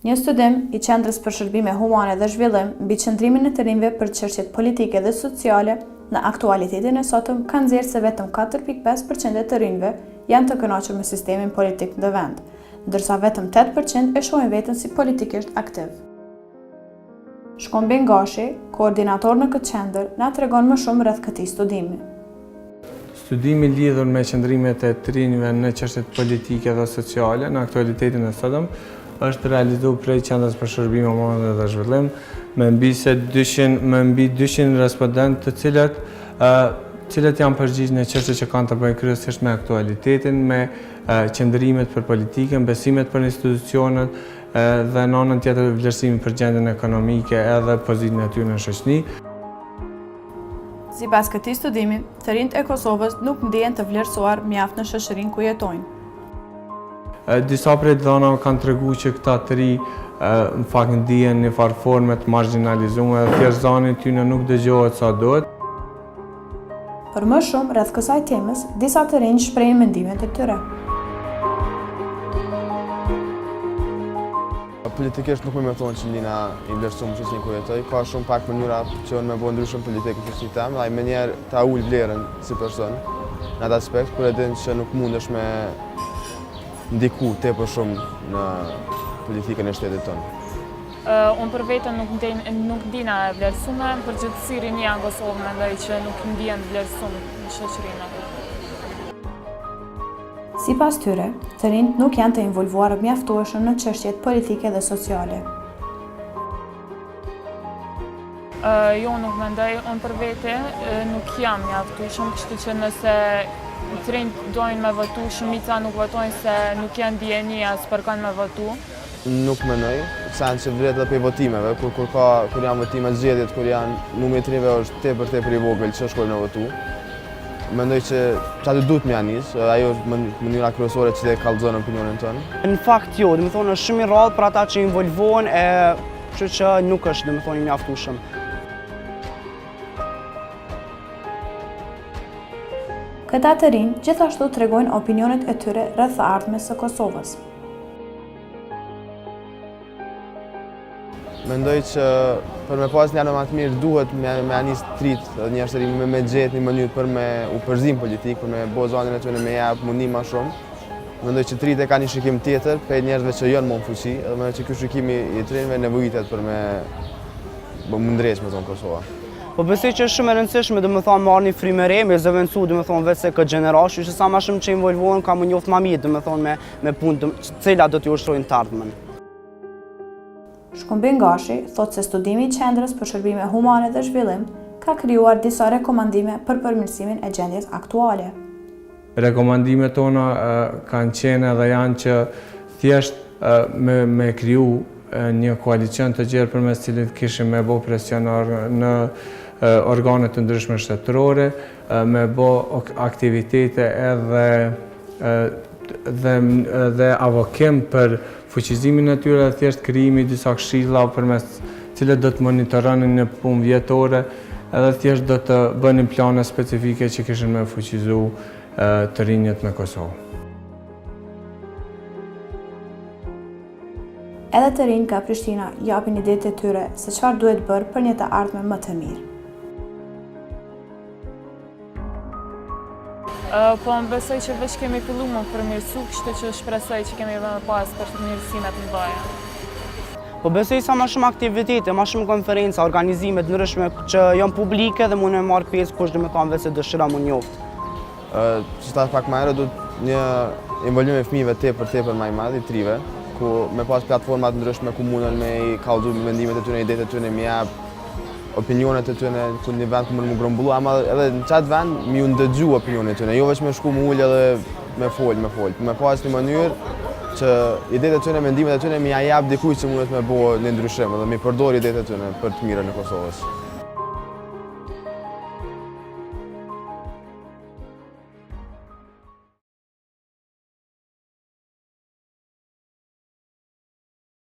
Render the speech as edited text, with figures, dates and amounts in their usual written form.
Një studim i Qendrës për Shërbime Humane dhe Zhvillim mbi qëndrimin e të rinjve për çështjet politike dhe sociale në aktualitetin e sotëm ka nxjerrë se vetëm 4.5% e të rinjve janë të kënaqur me sistemin politik në vend, ndërsa vetëm 8% e shohin veten si politikisht aktiv. Shkombin Gashi, koordinator në këtë qendër, na tregon më shumë rreth këtij studimi. Studimi lidhur me qëndrimet e të rinjve në çështjet politike dhe sociale në aktualitetin e sotëm është realizuar prej Qendrës për Shërbime Humane dhe Zhvillim me mbi 200 respondentë të cilët janë përgjigjë në çështje që kanë të bëjnë kryesisht me aktualitetin, me qëndrimet për politikën, besimet për institucionet dhe në anën tjetër vlerësimin për gjendjen ekonomike edhe pozitën e tyre në shoqëri. Sipas këtij studimi, të rinjt e Kosovës nuk ndihen të vlerësuar mjaft në shoqërinë ku jetojnë. Disa prej dhënave kanë treguar që këta të ri në fakt ndihen në farë forme të marginalizuar dhe thjesht zani tyre nuk dëgjohet sa duhet. Për më shumë rreth kësaj temës, disa të rinj shprehin mendimet e tyre. Politikisht nuk më thonë që Lina i vlerësuar në shoqërinë ku jetoj, ka shumë pak mënyra që unë me bëu ndryshëm politikën në shoqërinë time, ai menjëherë ta ul vlerën si person në atë aspekt, por e din që nuk mundesh me ndiku tepër shumë në politikën e shtetit tonë. Unë për vetën nuk ndina e vlerësume, për gjithësi rinia në Kosovë mendoj që nuk ndihen të vlerësuar në shoqërinë. Sipas tyre, të rinjt nuk janë të involvuar mjaftueshëm në çështjet politike dhe sociale. Jo, nuk mendoj, unë për vete nuk jam mjaftueshëm, kështu që nëse të rinjt dojnë me votu, shumica nuk votojnë se nuk janë dijenija as për kanë me votu. Nuk mendoj, sen që vret edhe për votimeve, kur janë votime zgjedhjet, kur janë numri i rinjve është tepër i vogël që shkojnë në votu. Mendoj që çfarë duhet më janis, ajo është mënyra kryesore që e kallëzon opinionin tonë. Në fakt jo, domethënë është shumë i rrallë për ata që involvohen kështu që nuk është domethënë i mjaftueshëm. Këta të rinj gjithashtu tregojnë opinionet e tyre rreth të ardhmes së Kosovës. Mendoj që për me pas një anë më të mirë duhet me anis trit njerëzit me gjetë një mënyrë për me u përzim politik, për me bo zonën e tyre me jap mundim më shumë. Mendoj që trit e kanë një shikim tjetër për njerëzve që janë më në fuqi, edhe mendoj që ky shikim i trinjve nevojitet për me mundresh me zonë Kosova. Po besoj që është shumë e rëndësishme domethënë marrni frymëre, me zëvendësu domethënë vetë se këtë gjenerashë, që sa më shumë që involvohen ka më njoftë më mirë domethënë me punë cilat do t'i ushtrojnë të ardhmen. Shkombin Gashi thotë se studimi i Qendrës për Shërbime Humane dhe Zhvillim ka krijuar disa rekomandime për përmirësimin e gjendjes aktuale. Rekomandimet tona kanë qenë dhe janë që thjesht me kriju një koalicion të gjerë përmes cilit kishim me bo presion në organet të ndryshme shtetërore, me bo aktivitete dhe avokim për fuqizimin e tyre dhe thjesht krijimi disa këshilla përmes cilët do të monitoronin në punë vjetore edhe thjesht do të bënin plane specifike që kishin me fuqizu të rinjët në Kosovë. Edhe të rinjt nga Prishtina japin idetë e tyre se çfarë duhet bërë për një të ardhme më të mirë. Po më besoj që veç kemi fillu më përmirësu, kështu që shpresoj që kemi më pas për përmirësime të mëdha. Po besoj sa më shumë aktivitete, më shumë konferenca, organizime të ndryshme që janë publike dhe mund të marrë pjesë kush domethënë vetë se dëshira më njoftë. Që ta pak më herët duhet një involvim e fëmijëve tepër më i madh i trive, ku me pas platforma të ndryshme ku mundën me i kallëzu mendimet e tyre, idetë e tyre, me jap opinionet e tyre ku në vend ku mund të grumbullu, ama edhe në çat vend më u ndëgju opinionet e tyre, jo vetëm me shku më ul edhe me fol. Me pas një mënyrë që idetë e tyre, mendimet e tyre më ja jap dikujt që mundet me bëu një ndryshim, edhe më përdor idetë e tyre për të mirën e Kosovës.